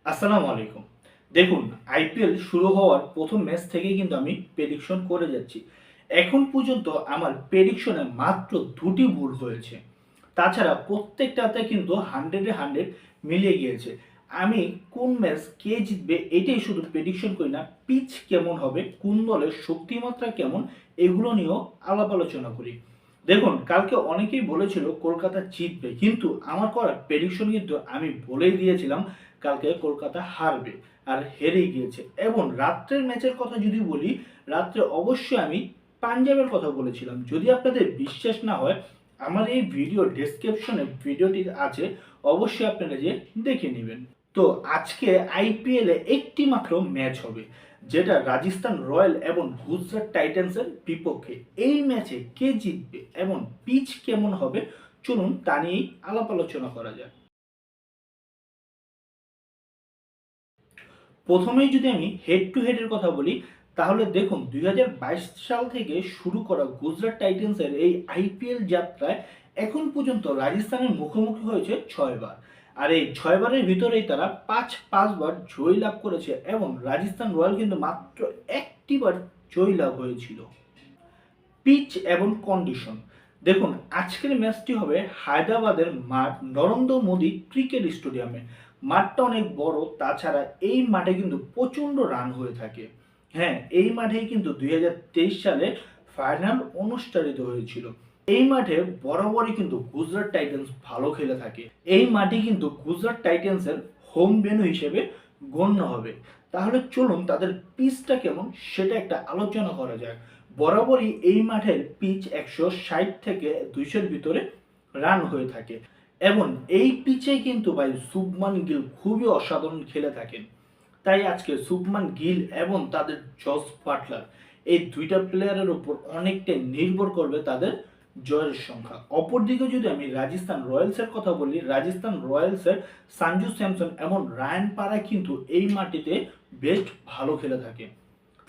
আসসালামু আলাইকুম। দেখুন, আইপিএল শুরু হওয়ার প্রথম ম্যাচ থেকেই কিন্তু আমি প্রেডিকশন করে যাচ্ছি। এখন পর্যন্ত আমার প্রেডিকশনে মাত্র ২টি ভুল হয়েছে। তাছাড়া প্রত্যেকটাতে কিন্তু 100-এ 100 মিলিয়ে গিয়েছে। আমি কোন ম্যাচ কে জিতবে এটাই শুধু প্রেডিকশন করি না, পিচ কেমন হবে, কোন দলের শক্তিমাত্রা কেমন এগুলো নিয়েও আলাপ আলোচনা করি। দেখুন, কালকে অনেকেই বলেছিল কলকাতা জিতবে, কিন্তু আমার করা প্রেডিকশন কিন্তু আমি বলেই দিয়েছিলাম কালকে কলকাতা হারবে, আর হেরেই গিয়েছে। এবং রাত্রের ম্যাচের কথা যদি বলি, রাত্রে অবশ্যই আমি পাঞ্জাবের কথা বলেছিলাম। যদি আপনাদের বিশ্বাস না হয়, আমার এই ভিডিও ডেসক্রিপশনে ভিডিওটি আছে, অবশ্যই আপনারা যে দেখে নেবেন। তো আজকে আইপিএলে একটি মাত্র ম্যাচ হবে, যেটা রাজস্থান রয়্যাল এবং গুজরাট টাইটান্সের বিপক্ষে। এই ম্যাচে কে জিতবে এবং পিচ কেমন হবে, চলুন তা নিয়েই আলাপ আলোচনা করা যাক। প্রথমেই যদি আমি হেড টু হেডের কথা বলি, তাহলে দেখুন ২০২২ সাল থেকে শুরু করা গুজরাট টাইটান্সের এই আইপিএল যাত্রায় এখন পর্যন্ত রাজস্থানের মুখোমুখি হয়েছে ৬ বার। আর এই ৬ বারের ভিতরেই তারা পাঁচবার জয় লাভ করেছে, এবং রাজস্থান রয়্যাল কিন্তু মাত্র একটিবার জয় লাভ হয়েছিল। পিচ এবং কন্ডিশন, দেখুন আজকের ম্যাচটি হবে হায়দ্রাবাদের মাঠ নরেন্দ্র মোদী ক্রিকেট স্টেডিয়ামে। মাঠটা অনেক বড়, তাছাড়া এই মাঠে কিন্তু প্রচণ্ড রান হয়ে থাকে। হ্যাঁ, এই মাঠেই কিন্তু ২০২৩ সালে ফাইনাল অনুষ্ঠিত হয়েছিল। এই মাঠে বরাবরই কিন্তু গুজরাট টাইটান্স ভালো খেলে থাকে। এই মাঠে কিন্তু গুজরাট টাইটান্সের হোম ভেন্যু হিসেবে গণ্য হবে। তাহলে চলুন তাদের পিচটা কেমন সেটা একটা আলোচনা করা যাক। বরাবরই এই মাঠের পিচ ১৬০ থেকে ২০০-র ভিতরে রান হয়ে থাকে, এবং এই পিচে কিন্তু ভাই শুভমান গিল খুবই অসাধারণ খেলে থাকেন। তাই আজকে শুভমান গিল এবং তাদের জস বাটলার, এই দুইটা প্লেয়ারের উপর অনেকটাই নির্ভর করবে তাদের জয়ের সংখ্যা। অপরদিকে যদি আমি রাজস্থান রয়্যালসের কথা বলি, রাজস্থান রয়্যালসের সঞ্জু স্যামসন এবং রায়ান পারা কিন্তু এই মাটিতে বেশ ভালো খেলে থাকে।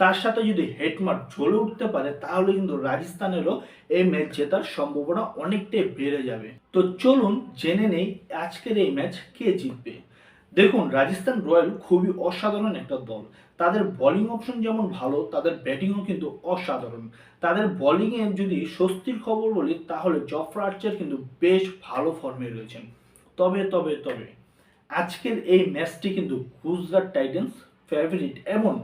তার সাথে যদি হেডমার জ্বলে উঠতে পারে, তাহলে কিন্তু রাজস্থানেরও এই ম্যাচ জেতার সম্ভাবনা অনেকটাই বেড়ে যাবে। তো চলুন জেনে নেই আজকের এই ম্যাচ কে জিতবে। দেখুন, রাজস্থান রয়্যাল খুবই অসাধারণ একটা দল। তাদের বোলিং অপশন যেমন ভালো, তাদের ব্যাটিংও কিন্তু অসাধারণ। তাদের বোলিংয়ে যদি স্বস্তির খবর বলি, তাহলে জফরা আর্চার কিন্তু বেশ ভালো ফর্মে রয়েছেন। তবে তবে তবে আজকের এই ম্যাচটি কিন্তু গুজরাট টাইটান্স ফেভারিট, এবং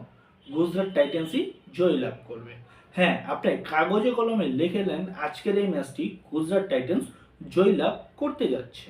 গুজরাট টাইটান্সই জয়লাভ করবে। হ্যাঁ, আপনি কাগজে কলমে লিখে নেন, আজকের এই ম্যাচটি গুজরাট টাইটান্স জয়লাভ করতে যাচ্ছে।